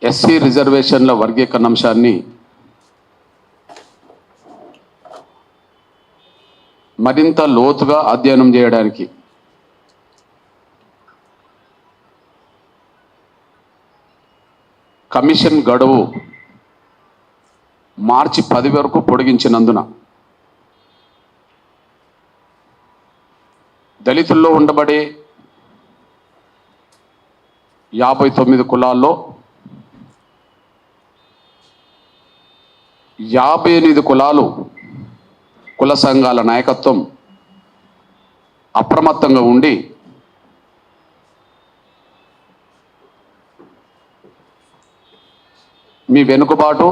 SC రిజర్వేషన్ల వర్గీకరణ అంశాన్ని మరింత లోతుగా అధ్యయనం చేయడానికి కమిషన్ గడువు మార్చి 10 వరకు పొడిగించినందున దళితుల్లో ఉండబడే 59 కులాల్లో 58 కులాలు కుల సంఘాల నాయకత్వం అప్రమత్తంగా ఉండి మీ వెనుకబాటు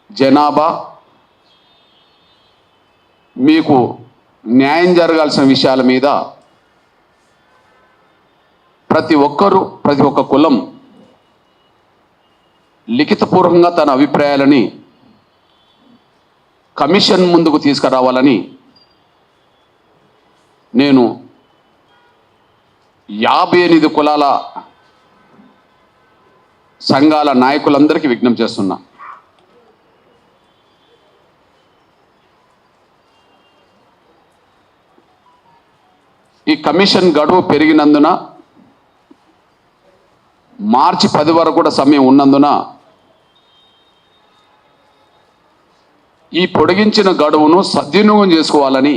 జనాభా మీకు న్యాయం జరగాల్సిన విషయాల మీద ప్రతి ఒక్క కులం లిఖితపూర్వకంగా తన అభిప్రాయాలని కమిషన్ ముందుకు తీసుకురావాలని నేను 58 కులాల సంఘాల నాయకులందరికీ విజ్ఞప్తి చేస్తున్నా. ఈ కమిషన్ గడువు పెరిగినందున మార్చి 10 వరకు కూడా సమయం ఉన్నందున ఈ పొడిగించిన గడువును సద్వినియోగం చేసుకోవాలని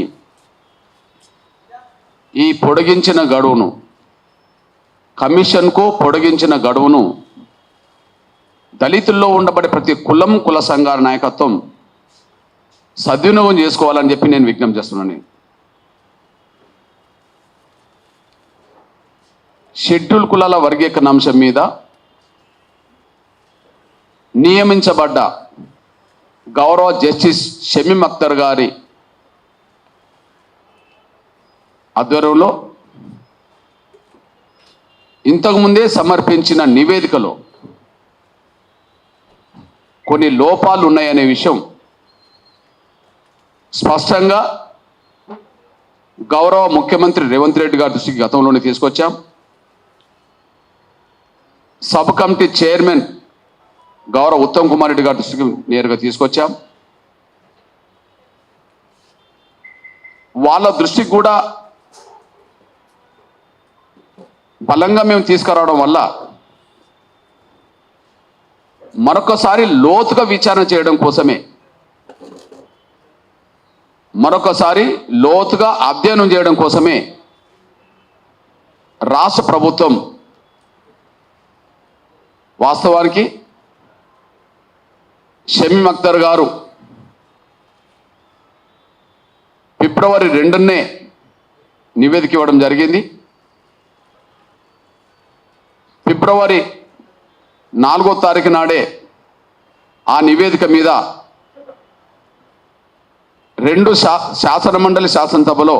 ఈ పొడిగించిన గడువును కమిషన్కు పొడిగించిన గడువును దళితుల్లో ఉండబడే ప్రతి కుల సంఘాల నాయకత్వం సద్వినియోగం చేసుకోవాలని చెప్పి నేను విజ్ఞప్తి చేస్తున్నాను. షెడ్యూల్ కులాల వర్గీకరణ అంశం మీద నియమించబడ్డ గౌరవ జస్టిస్ షమీం అఖ్తర్ గారి ఆధ్వర్యంలో ఇంతకుముందే సమర్పించిన నివేదికలో కొన్ని లోపాలు ఉన్నాయనే విషయం స్పష్టంగా గౌరవ ముఖ్యమంత్రి రేవంత్ రెడ్డి గారి దృష్టికి గతంలోనే తీసుకొచ్చాం. సబ్ కమిటీ చైర్మన్ గౌరవ ఉత్తమ్ కుమార్ రెడ్డి గారి దృష్టికి నేరుగా తీసుకొచ్చాం. వాళ్ళ దృష్టికి కూడా బలంగా మేము తీసుకురావడం వల్ల మరొకసారి లోతుగా విచారణ చేయడం కోసమే లోతుగా అధ్యయనం చేయడం కోసమే రాష్ట్ర ప్రభుత్వం వాస్తవానికి షమీం అఖ్తర్ గారు ఫిబ్రవరి 2నే నివేదిక ఇవ్వడం జరిగింది. ఫిబ్రవరి 4వ తారీఖు నాడే ఆ నివేదిక మీద 2 శాసనమండలి శాసనసభలో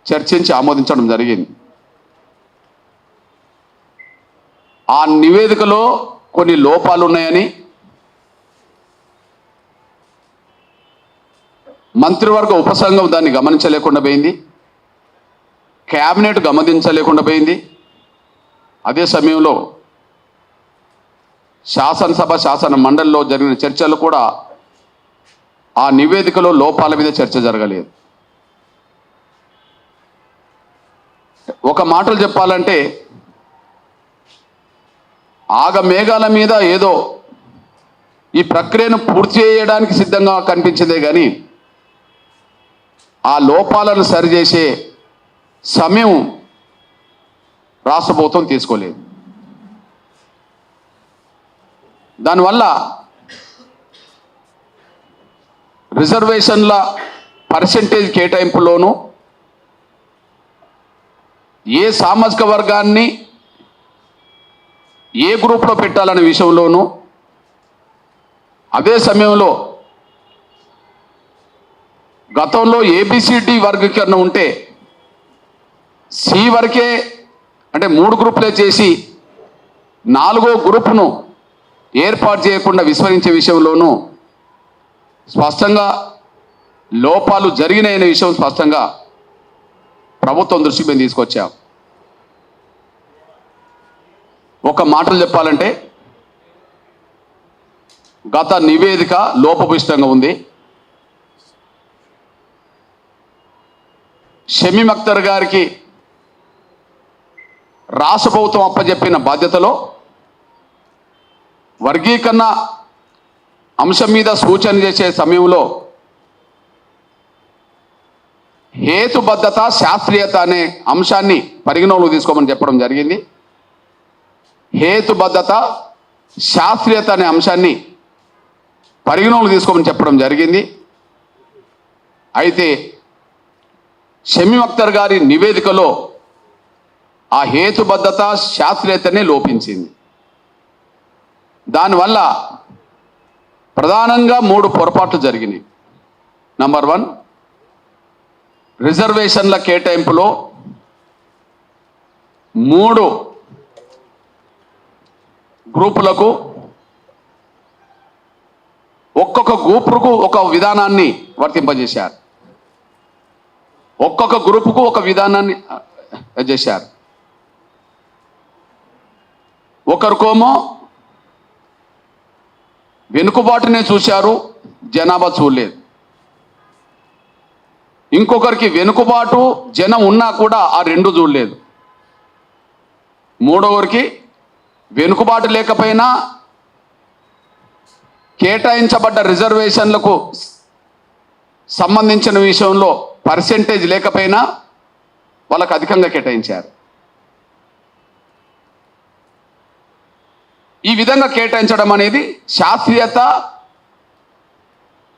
చర్చించి ఆమోదించడం జరిగింది. ఆ నివేదికలో కొన్ని లోపాలు ఉన్నాయని మంత్రివర్గ ఉపసంఘం దాన్ని గమనించలేకుండా పోయింది, క్యాబినెట్ గమనించలేకుండా పోయింది. అదే సమయంలో శాసనసభ శాసన మండలిలో జరిగిన చర్చలు కూడా ఆ నివేదికలో లోపాల మీద చర్చ జరగలేదు. ఒక మాటలు చెప్పాలంటే ఆగమేఘాల మీద ఏదో ఈ ప్రక్రియను పూర్తి చేయడానికి సిద్ధంగా కనిపించిందే కానీ ఆ లోపాలను సరిచేసే సమయం రాష్ట్ర ప్రభుత్వం తీసుకోలేదు. దానివల్ల రిజర్వేషన్ల పర్సెంటేజ్ కేటాయింపులోనూ ఏ సామాజిక వర్గాన్ని ఏ గ్రూప్లో పెట్టాలనే విషయంలోనూ అదే సమయంలో గతంలో ఏబిసిడి వర్గీకరణ ఉంటే సి వరకే అంటే 3 గ్రూపులే చేసి 4వ గ్రూపును ఏర్పాటు చేయకుండా విస్మరించే విషయంలోనూ స్పష్టంగా లోపాలు జరిగినాయనే విషయం స్పష్టంగా ప్రభుత్వం దృష్టికి మేము తీసుకొచ్చాం. ఒక మాటలు చెప్పాలంటే గత నివేదిక లోపభూయిష్టంగా ఉంది. షమీమ్ అఖ్తర్ గారికి రాష్ట్ర ప్రభుత్వం అప్పచెప్పిన బాధ్యతలో వర్గీకరణ అంశం మీద సూచన చేసే సమయంలో హేతుబద్ధత శాస్త్రీయత అనే అంశాన్ని పరిగణలోకి తీసుకోమని చెప్పడం జరిగింది. హేతుబద్ధత శాస్త్రీయత అనే అంశాన్ని పరిగణలోకి తీసుకోమని చెప్పడం జరిగింది. అయితే షమీమ్ అఖ్తర్ గారి నివేదికలో ఆ హేతుబద్ధత శాస్త్రీయతనే లోపించింది. దానివల్ల ప్రధానంగా 3 పొరపాట్లు జరిగినాయి. నంబర్ 1, రిజర్వేషన్ల కేటాయింపులో 3 గ్రూపులకు ఒక్కొక్క గ్రూపుకు ఒక విధానాన్ని వర్తింపజేశారు. ఒక్కొక్క గ్రూపుకు ఒక విధానాన్ని చేశారు. ఒకరికోమో వెనుకబాటునే చూశారు, జనాభా చూడలేదు. ఇంకొకరికి వెనుకబాటు జనం ఉన్నా కూడా ఆ 2 చూడలేదు. మూడవరికి వెనుకబాటు లేకపోయినా కేటాయించబడ్డ రిజర్వేషన్లకు సంబంధించిన విషయంలో పర్సెంటేజ్ లేకపోయినా వాళ్ళకు అధికంగా కేటాయించారు. ఈ విధంగా కేటాయించడం అనేది శాస్త్రీయత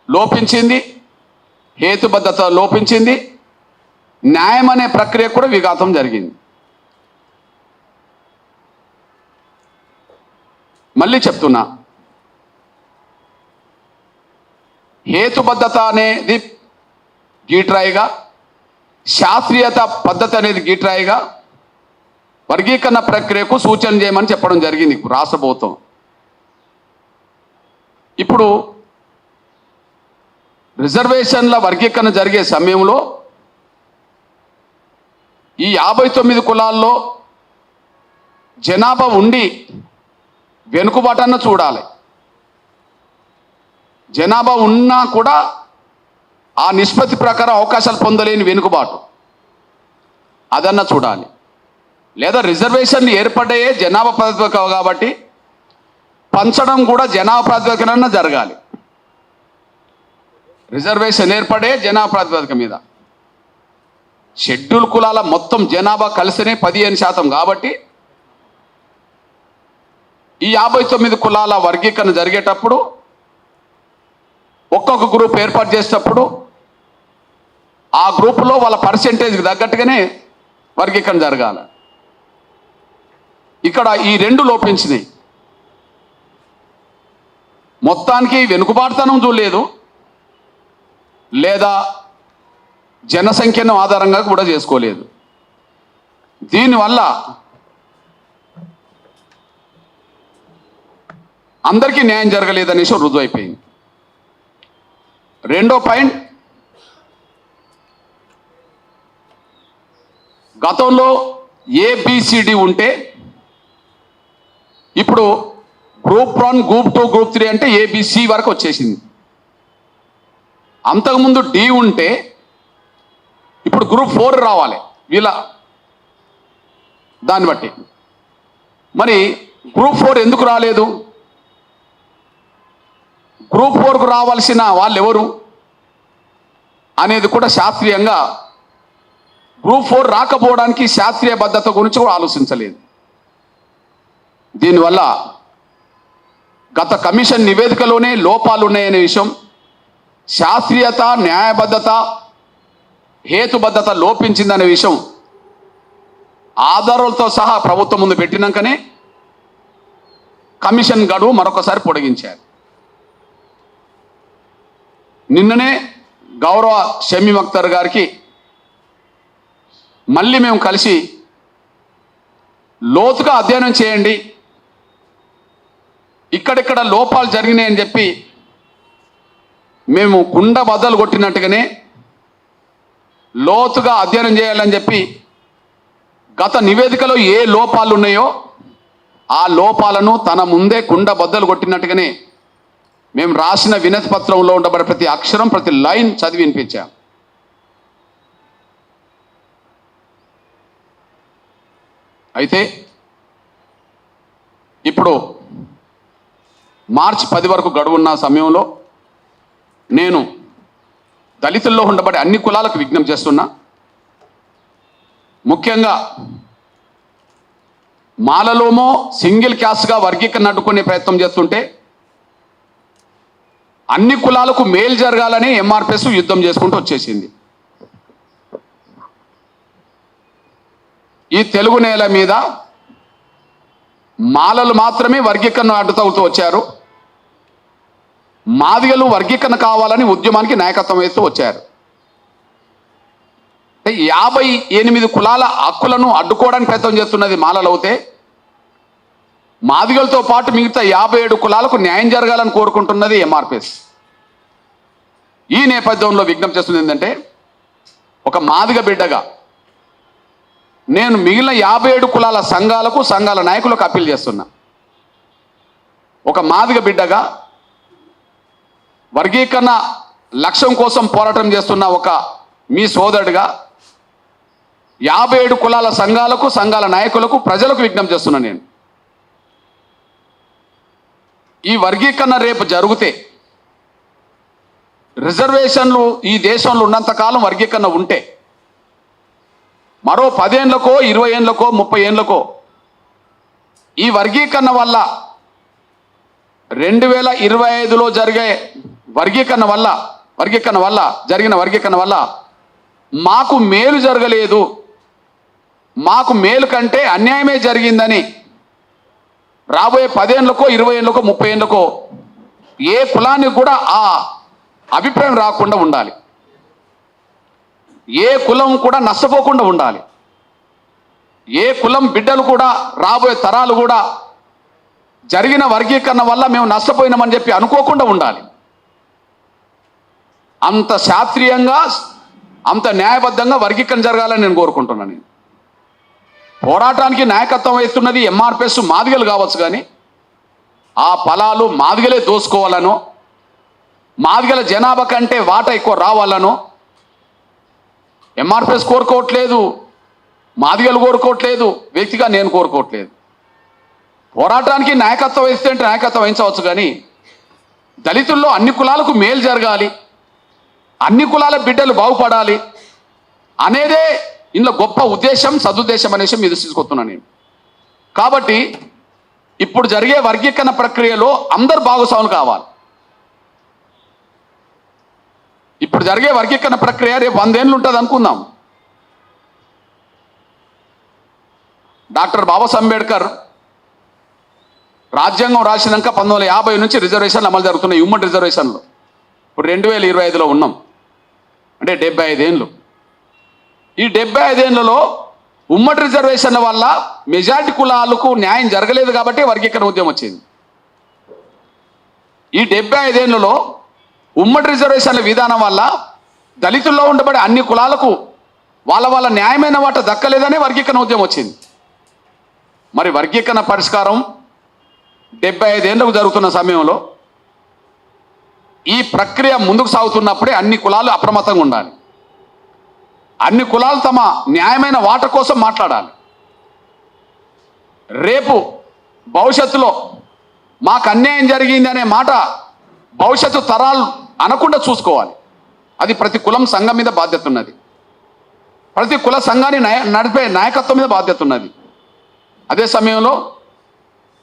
లోపించింది, హేతుబద్ధత లోపించింది, న్యాయం అనే ప్రక్రియ కూడా విఘాతం జరిగింది. మళ్ళీ చెప్తున్నా, హేతుబద్ధత అనేది గీట్రాయిగా, శాస్త్రీయత పద్ధతి అనేది గీట్రాయిగా వర్గీకరణ ప్రక్రియకు సూచన చేయమని చెప్పడం జరిగింది రాష్ట్ర ప్రభుత్వం. ఇప్పుడు రిజర్వేషన్ల వర్గీకరణ జరిగే సమయంలో ఈ 59 కులాల్లో జనాభా ఉండి వెనుకబాటన్న చూడాలి. జనాభా ఉన్నా కూడా ఆ నిష్పత్తి ప్రకారం అవకాశాలు పొందలేని వెనుకబాటు అదన్న చూడాలి. లేదా రిజర్వేషన్లు ఏర్పడ్డాయే జనాభా ప్రాతిపదిక కాబట్టి పంచడం కూడా జనాభా ప్రాతిపదికన జరగాలి. రిజర్వేషన్ ఏర్పడే జనాభా ప్రాతిపదిక మీద. షెడ్యూల్ కులాల మొత్తం జనాభా కలిసినే 15% కాబట్టి ఈ 59 కులాల వర్గీకరణ జరిగేటప్పుడు ఒక్కొక్క గ్రూప్ ఏర్పాటు చేసేటప్పుడు ఆ గ్రూపులో వాళ్ళ పర్సెంటేజ్కి తగ్గట్టుగానే వర్గీకరణ జరగాలి. ఇక్కడ ఈ 2 లోపించినాయి. మొత్తానికి వెనుకబాటుతనం చూడలేదు, లేదా జనసంఖ్యను ఆధారంగా కూడా చేసుకోలేదు. దీనివల్ల అందరికీ న్యాయం జరగలేదనేసి రుజువు అయిపోయింది. రెండో పాయింట్, గతంలో ఏబిసిడి ఉంటే ఇప్పుడు గ్రూప్ 1, గ్రూప్ 2, గ్రూప్ 3 అంటే ఏబిసి వరకు వచ్చేసింది. అంతకుముందు డి ఉంటే ఇప్పుడు గ్రూప్ 4 రావాలి వీళ్ళ దాన్ని బట్టి. మరి గ్రూప్ 4 ఎందుకు రాలేదు? గ్రూప్ 4కు రావాల్సిన వాళ్ళు ఎవరు అనేది కూడా శాస్త్రీయంగా గ్రూప్ 4 రాకపోవడానికి శాస్త్రీయ భద్రత గురించి కూడా ఆలోచించలేదు. దీనివల్ల గత కమిషన్ నివేదికలోనే లోపాలు ఉన్నాయనే విషయం, శాస్త్రీయత, న్యాయబద్ధత, హేతుబద్ధత లోపించిందనే విషయం ఆధారాలతో సహా ప్రభుత్వం ముందు పెట్టినాకనే కమిషన్ గడువు మరొకసారి పొడిగించారు. నిన్ననే గౌరవ షమీమ్ అఖ్తర్ గారికి మళ్ళీ మేము కలిసి లోతుగా అధ్యయనం చేయండి, ఇక్కడిక్కడ లోపాలు జరిగినాయని చెప్పి మేము కుండ బద్దలు కొట్టినట్టుగానే లోతుగా అధ్యయనం చేయాలని చెప్పి గత నివేదికలో ఏ లోపాలు ఉన్నాయో ఆ లోపాలను తన ముందే కుండ బద్దలు కొట్టినట్టుగానే మేము రాసిన వినతి పత్రంలో ఉండబడే ప్రతి అక్షరం, ప్రతి లైన్ చదివి వినిపించాం. అయితే ఇప్పుడు మార్చి 10 వరకు గడువున్న సమయంలో నేను దళితుల్లో ఉండబడే అన్ని కులాలకు విజ్ఞప్తి చేస్తున్నా. ముఖ్యంగా మాలలోమో సింగిల్ క్యాస్ట్గా వర్గీకరణ అడ్డుకునే ప్రయత్నం చేస్తుంటే అన్ని కులాలకు మేలు జరగాలని ఎంఆర్పిఎస్ యుద్ధం చేసుకుంటూ వచ్చేసింది. ఈ తెలుగు నేల మీద మాలలు మాత్రమే వర్గీకరణ అడ్డుతగుతూ వచ్చారు. మాదిగలు వర్గీకరణ కావాలని ఉద్యమానికి నాయకత్వం వేస్తూ వచ్చారు. 58 కులాల హక్కులను అడ్డుకోవడానికి ప్రయత్నం చేస్తున్నది మాలలవుతే, మాదిగలతో పాటు మిగతా 57 కులాలకు న్యాయం జరగాలని కోరుకుంటున్నది ఎంఆర్పిఎస్. ఈ నేపథ్యంలో విజ్ఞప్తి చేస్తుంది ఏంటంటే, ఒక మాదిగ బిడ్డగా నేను మిగిలిన 57 కులాల సంఘాలకు, సంఘాల నాయకులకు అప్పీల్ చేస్తున్నా. ఒక మాదిగ బిడ్డగా వర్గీకరణ లక్ష్యం కోసం పోరాటం చేస్తున్న ఒక మీ సోదరుడిగా 57 కులాల సంఘాలకు, సంఘాల నాయకులకు, ప్రజలకు విజ్ఞప్తి చేస్తున్నా. నేను ఈ వర్గీకరణ రేపు జరిగితే, రిజర్వేషన్లు ఈ దేశంలో ఉన్నంతకాలం వర్గీకరణ ఉంటే మరో 10 ఏళ్ళకో 20 ఏళ్ళకో 30 ఏళ్ళకో ఈ వర్గీకరణ వల్ల 2025లో జరిగే వర్గీకరణ వల్ల మాకు మేలు జరగలేదు, మాకు మేలు కంటే అన్యాయమే జరిగిందని రాబోయే 10 ఏళ్ళకో 20 ఏళ్ళకో 30 ఏళ్ళకో ఏ కులానికి కూడా ఆ అభిప్రాయం రాకుండా ఉండాలి. ఏ కులం కూడా నష్టపోకుండా ఉండాలి. ఏ కులం బిడ్డలు కూడా, రాబోయే తరాలు కూడా జరిగిన వర్గీకరణ వల్ల మేము నష్టపోయినామని చెప్పి అనుకోకుండా ఉండాలి. అంత శాస్త్రీయంగా, అంత న్యాయబద్ధంగా వర్గీకరణ జరగాలని నేను కోరుకుంటున్నాను. నేను పోరాటానికి నాయకత్వం వహిస్తున్నది ఎంఆర్పిఎస్ మాదిగలు కావచ్చు, కానీ ఆ ఫలాలు మాదిగలే దోసుకోవాలనో, మాదిగల జనాభా కంటే వాటా ఎక్కువ రావాలనో ఎంఆర్పిఎస్ కోరుకోవట్లేదు, మాదిగలు కోరుకోవట్లేదు, వ్యక్తిగా నేను కోరుకోవట్లేదు. పోరాటానికి నాయకత్వం వహిస్తే అంటే నాయకత్వం వహించవచ్చు, కానీ దళితుల్లో అన్ని కులాలకు మేలు జరగాలి, అన్ని కులాల బిడ్డలు బాగుపడాలి అనేదే ఇందులో గొప్ప ఉద్దేశం, సదుద్దేశం అనే విషయం మీద తీసుకొస్తున్నాను నేను. కాబట్టి ఇప్పుడు జరిగే వర్గీకరణ ప్రక్రియలో అందరు భాగస్వాములు కావాలి. ఇప్పుడు జరిగే వర్గీకరణ ప్రక్రియ రేపు 100 ఏళ్ళు ఉంటుంది అనుకుందాం. డాక్టర్ బాబాసాహెబ్ అంబేద్కర్ రాజ్యాంగం రాసినాక 1950 నుంచి రిజర్వేషన్లు అమలు జరుగుతున్నాయి, ఉమ్మడి రిజర్వేషన్లు. ఇప్పుడు 2025లో ఉన్నాం, అంటే 75 ఏళ్ళు. ఈ 75 ఏళ్లలో ఉమ్మడి రిజర్వేషన్ల వల్ల మెజారిటీ కులాలకు న్యాయం జరగలేదు కాబట్టి వర్గీకరణ ఉద్యమం వచ్చింది. ఈ 75 ఏళ్లలో ఉమ్మడి రిజర్వేషన్ల విధానం వల్ల దళితుల్లో ఉండబడే అన్ని కులాలకు వాళ్ళ న్యాయమైన వాట దక్కలేదనే వర్గీకరణ ఉద్యమం వచ్చింది. మరి వర్గీకరణ పరిష్కారం 75 ఏళ్లకు జరుగుతున్న సమయంలో ఈ ప్రక్రియ ముందుకు సాగుతున్నప్పుడే అన్ని కులాలు అప్రమత్తంగా ఉండాలి. అన్ని కులాలు తమ న్యాయమైన వాట కోసం మాట్లాడాలి. రేపు భవిష్యత్తులో మాకు అన్యాయం జరిగింది అనే మాట భవిష్యత్తు తరాలు అనకుండా చూసుకోవాలి. అది ప్రతి కులం సంఘం మీద బాధ్యత ఉన్నది, ప్రతి కుల సంఘాన్ని నడిపే నాయకత్వం మీద బాధ్యత ఉన్నది. అదే సమయంలో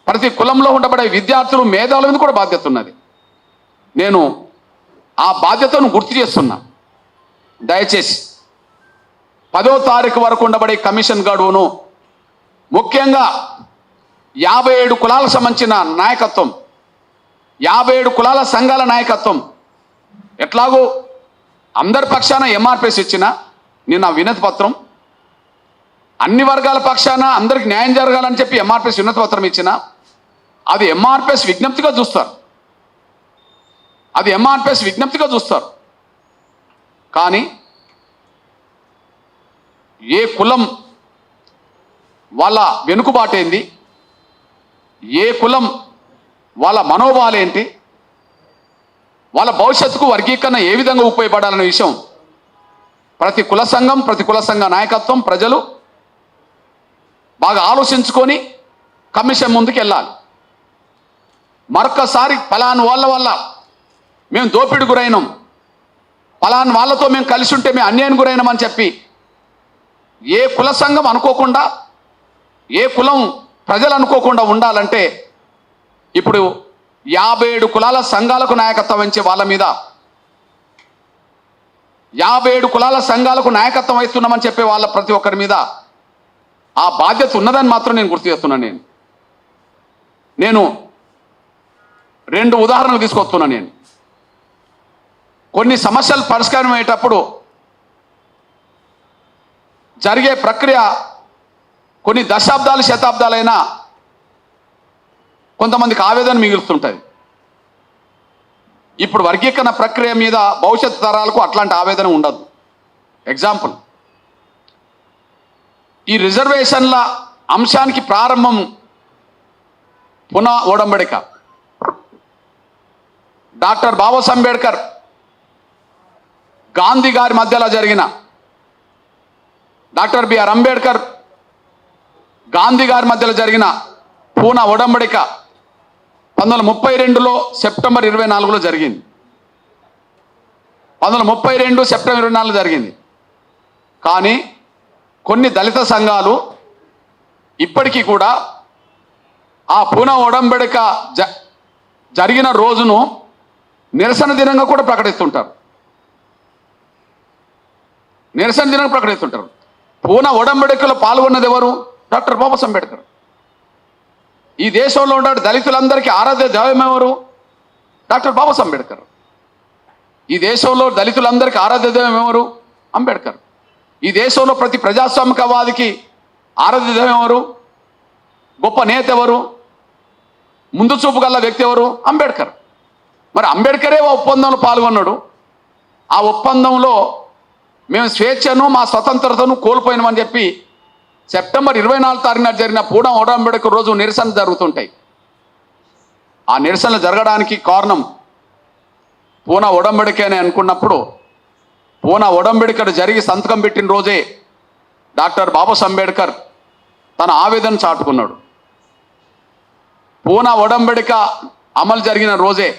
ప్రతి కులంలో ఉండబడే విద్యార్థులు, మేధావుల మీద కూడా బాధ్యత ఉన్నది. నేను ఆ బాధ్యతను గుర్తు చేస్తున్నా. దయచేసి 10వ తారీఖు వరకు ఉండబడే కమిషన్ గడువును ముఖ్యంగా 57 కులాలకు సంబంధించిన నాయకత్వం, 57 కులాల సంఘాల నాయకత్వం, ఎట్లాగో అందరి పక్షాన ఎంఆర్పిఎస్ ఇచ్చిన నేను ఆ వినతి పత్రం, అన్ని వర్గాల పక్షాన అందరికి న్యాయం జరగాలని చెప్పి ఎంఆర్పిఎస్ వినతి పత్రం ఇచ్చిన, అది ఎంఆర్పిఎస్ విజ్ఞప్తిగా చూస్తారు, అది ఎంఆర్పిఎస్ విజ్ఞప్తిగా చూస్తారు. కానీ ఏ కులం వాళ్ళ వెనుకబాటేంది, ఏ కులం, వాళ్ళ మనోభావాలు ఏంటి, వాళ్ళ భవిష్యత్తుకు వర్గీకరణ ఏ విధంగా ఉపయోగపడాలనే విషయం ప్రతి కుల సంఘ నాయకత్వం, ప్రజలు బాగా ఆలోచించుకొని కమిషన్ ముందుకు వెళ్ళాలి. మరొక్కసారి పలానా వాళ్ళ వల్ల మేము దోపిడి గురైనాం, పలానా వాళ్ళతో మేము కలిసి ఉంటే మేము అన్యాయం గురైనామని చెప్పి ఏ కుల సంఘం అనుకోకుండా, ఏ కులం ప్రజలు అనుకోకుండా ఉండాలంటే ఇప్పుడు 57 కులాల సంఘాలకు నాయకత్వం వహించే వాళ్ళ మీద, 57 కులాల సంఘాలకు నాయకత్వం వహిస్తున్నామని చెప్పే వాళ్ళ ప్రతి ఒక్కరి మీద ఆ బాధ్యత ఉన్నదని మాత్రం నేను గుర్తు చేస్తున్నాను. నేను 2 ఉదాహరణలు తీసుకొస్తున్నాను. నేను కొన్ని సమస్యలు పరిష్కారం అయ్యేటప్పుడు జరిగే ప్రక్రియ కొన్ని దశాబ్దాలు, శతాబ్దాలైనా కొంతమందికి ఆవేదన మిగులుతుంటుంది. ఇప్పుడు వర్గీకరణ ప్రక్రియ మీద భవిష్యత్ తరాలకు అట్లాంటి ఆవేదన ఉండదు. ఎగ్జాంపుల్, ఈ రిజర్వేషన్ల అంశానికి ప్రారంభం పునః ఒడంబడిక. డాక్టర్ బాబాసాహెబ్ అంబేద్కర్, గాంధీ గారి మధ్యలో జరిగిన, డాక్టర్ బిఆర్ అంబేద్కర్, గాంధీ గారి మధ్యలో జరిగిన పూనా ఒడంబడిక 1932లో సెప్టెంబర్ 24లో జరిగింది. 1932 సెప్టెంబర్ 24 జరిగింది. కానీ కొన్ని దళిత సంఘాలు ఇప్పటికీ కూడా ఆ పూనా ఒడంబడిక జరిగిన రోజును నిరసన దినంగా కూడా ప్రకటిస్తుంటారు. నిరసన దినంగా ప్రకటిస్తుంటారు. పూనా ఒడంబడికలో పాల్గొన్నది ఎవరు? డాక్టర్ బాబాసాహెబ్ అంబేద్కర్. ఈ దేశంలో ఉన్న దళితులందరికీ ఆరాధ్య దైవం ఎవరు? డాక్టర్ బాబాసాహెబ్ అంబేద్కర్. ఈ దేశంలో దళితులందరికీ ఆరాధ్య దైవం ఎవరు? అంబేద్కర్. ఈ దేశంలో ప్రతి ప్రజాస్వామికవాదికి ఆరాధ్య దైవం ఎవరు? గొప్ప నేత ఎవరు? ముందు చూపు గల వ్యక్తి ఎవరు? అంబేద్కర్. మరి అంబేద్కరే ఆ ఒప్పందంలో పాల్గొన్నాడు. ఆ ఒప్పందంలో మేము స్వేచ్ఛను, మా స్వతంత్రతను కోల్పోయినామని చెప్పి సెప్టెంబర్ 24 తారీఖున జరిగిన పూనా ఒడంబడిక రోజు నిరసన జరుగుతుంటాయి. ఆ నిరసనలు జరగడానికి కారణం పూనా ఒడంబడిక అని అనుకున్నప్పుడు, పూనా ఒడంబడిక జరిగి సంతకం పెట్టిన రోజే డాక్టర్ బాబాసాహెబ్ అంబేద్కర్ తన ఆవేదన చాటుకున్నాడు. పూనా ఒడంబడిక అమలు జరిగిన రోజే,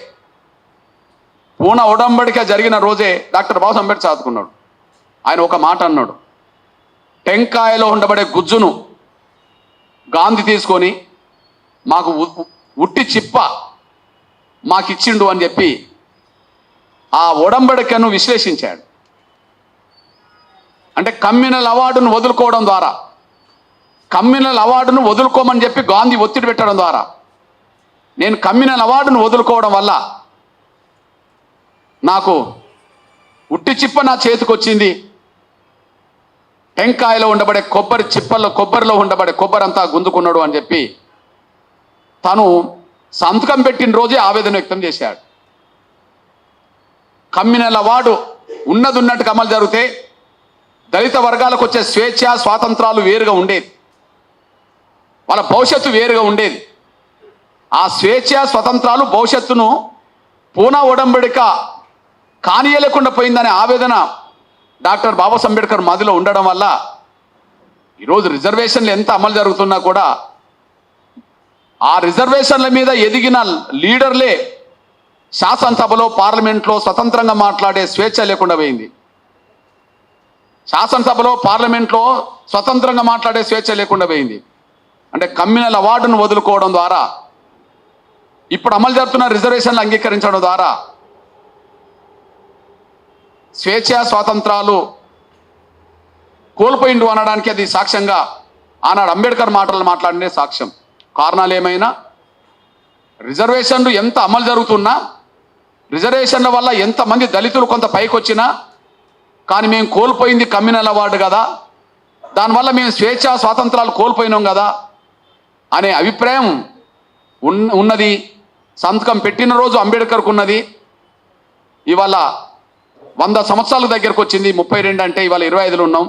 పూనా ఒడంబడిక జరిగిన రోజే డాక్టర్ బాబాసాహెబ్ అంబేద్కర్ చాటుకున్నాడు. ఆయన ఒక మాట అన్నాడు, టెంకాయలో ఉండబడే గుజ్జును గాంధీ తీసుకొని మాకు ఉట్టి చిప్ప మాకిచ్చిండు అని చెప్పి ఆ ఒడంబడికను విశ్లేషించాడు. అంటే కమ్యూనల్ అవార్డును వదులుకోవడం ద్వారా, కమ్యూనల్ అవార్డును వదులుకోమని చెప్పి గాంధీ ఒత్తిడి పెట్టడం ద్వారా, నేను కమ్యూనల్ అవార్డును వదులుకోవడం వల్ల నాకు ఉట్టి చిప్ప నా చేతికి వచ్చింది, టెంకాయలో ఉండబడే కొబ్బరి చిప్పల్లో, కొబ్బరిలో ఉండబడే కొబ్బరి అంతా గుంజుకున్నాడు అని చెప్పి తను సంతకం పెట్టిన రోజే ఆవేదన వ్యక్తం చేశాడు. కమ్యూనల్ అవార్డు ఉన్నట్టుగా అమలు జరిగితే దళిత వర్గాలకు వచ్చే స్వేచ్ఛ, స్వాతంత్రాలు వేరుగా ఉండేది, వాళ్ళ భవిష్యత్తు వేరుగా ఉండేది. ఆ స్వేచ్ఛ, స్వతంత్రాలు, భవిష్యత్తును పూనా ఒడంబడిక కానీయలేకుండా పోయిందనే ఆవేదన డాక్టర్ బాబాసాహెబ్ అంబేద్కర్ మదిలో ఉండడం వల్ల ఈరోజు రిజర్వేషన్లు ఎంత అమలు జరుగుతున్నా కూడా ఆ రిజర్వేషన్ల మీద ఎదిగిన లీడర్లే శాసనసభలో, పార్లమెంట్లో స్వతంత్రంగా మాట్లాడే స్వేచ్ఛ లేకుండా పోయింది. శాసనసభలో, పార్లమెంట్లో స్వతంత్రంగా మాట్లాడే స్వేచ్ఛ లేకుండా పోయింది. అంటే కమ్యూనల్ అవార్డును వదులుకోవడం ద్వారా, ఇప్పుడు అమలు జరుగుతున్న రిజర్వేషన్లు అంగీకరించడం ద్వారా స్వేచ్ఛ, స్వాతంత్రాలు కోల్పోయిండు అనడానికి అది సాక్ష్యంగా ఆనాడు అంబేద్కర్ మాటలు మాట్లాడినే సాక్ష్యం. కారణాలు ఏమైనా, రిజర్వేషన్లు ఎంత అమలు జరుగుతున్నా, రిజర్వేషన్ల వల్ల ఎంతమంది దళితులు కొంత పైకి వచ్చినా, కానీ మేము కోల్పోయింది కమ్యూనల్ అవార్డు కదా, దానివల్ల మేము స్వేచ్ఛ, స్వాతంత్రాలు కోల్పోయినాం కదా అనే అభిప్రాయం ఉన్నది. సంతకం పెట్టిన రోజు అంబేద్కర్కు ఉన్నది. ఇవాళ 100 సంవత్సరాల దగ్గరకు వచ్చింది. 32 అంటే ఇవాళ 25లో ఉన్నాం.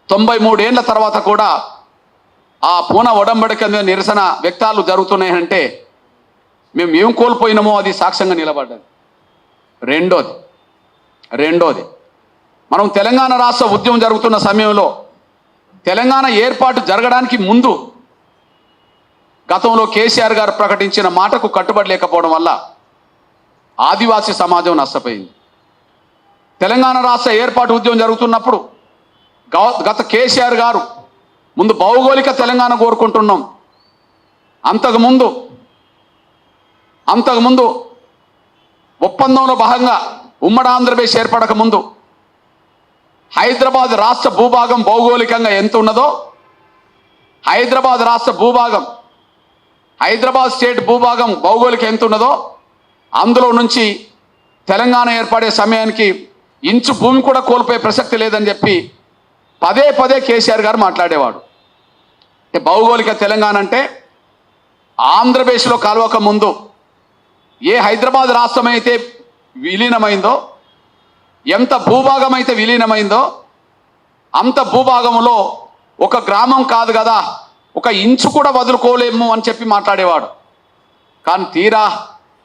93 ఏళ్ల తర్వాత కూడా ఆ పూనా ఒడంబడిక మీద నిరసన వ్యక్తాలు జరుగుతున్నాయంటే మేము ఏం కోల్పోయినామో అది సాక్ష్యంగా నిలబడ్డది. రెండోది మనం తెలంగాణ రాష్ట్ర ఉద్యమం జరుగుతున్న సమయంలో తెలంగాణ ఏర్పాటు జరగడానికి ముందు గతంలో కేసీఆర్ గారు ప్రకటించిన మాటకు కట్టుబడి లేకపోవడం వల్ల ఆదివాసీ సమాజం నష్టపోయింది. తెలంగాణ రాష్ట్ర ఏర్పాటు ఉద్యమం జరుగుతున్నప్పుడు గత కేసీఆర్ గారు ముందు భౌగోళిక తెలంగాణ కోరుకుంటున్నాం, అంతకుముందు ఒప్పందంలో భాగంగా ఉమ్మడి ఆంధ్రప్రదేశ్ ఏర్పడక ముందు హైదరాబాద్ రాష్ట్ర భూభాగం భౌగోళికంగా ఎంత ఉన్నదో హైదరాబాద్ స్టేట్ భూభాగం భౌగోళిక ఎంత ఉన్నదో అందులో నుంచి తెలంగాణ ఏర్పడే సమయానికి ఇంచు భూమి కూడా కోల్పోయే ప్రసక్తి లేదని చెప్పి పదే కేసీఆర్ గారు మాట్లాడేవాడు. భౌగోళిక తెలంగాణ అంటే ఆంధ్రప్రదేశ్లో కలవక ముందు ఏ హైదరాబాద్ రాష్ట్రం అయితే విలీనమైందో, ఎంత భూభాగం అయితే విలీనమైందో అంత భూభాగంలో ఒక గ్రామం కాదు కదా, ఒక ఇంచు కూడా వదులుకోలేము అని చెప్పి మాట్లాడేవాడు. కానీ తీరా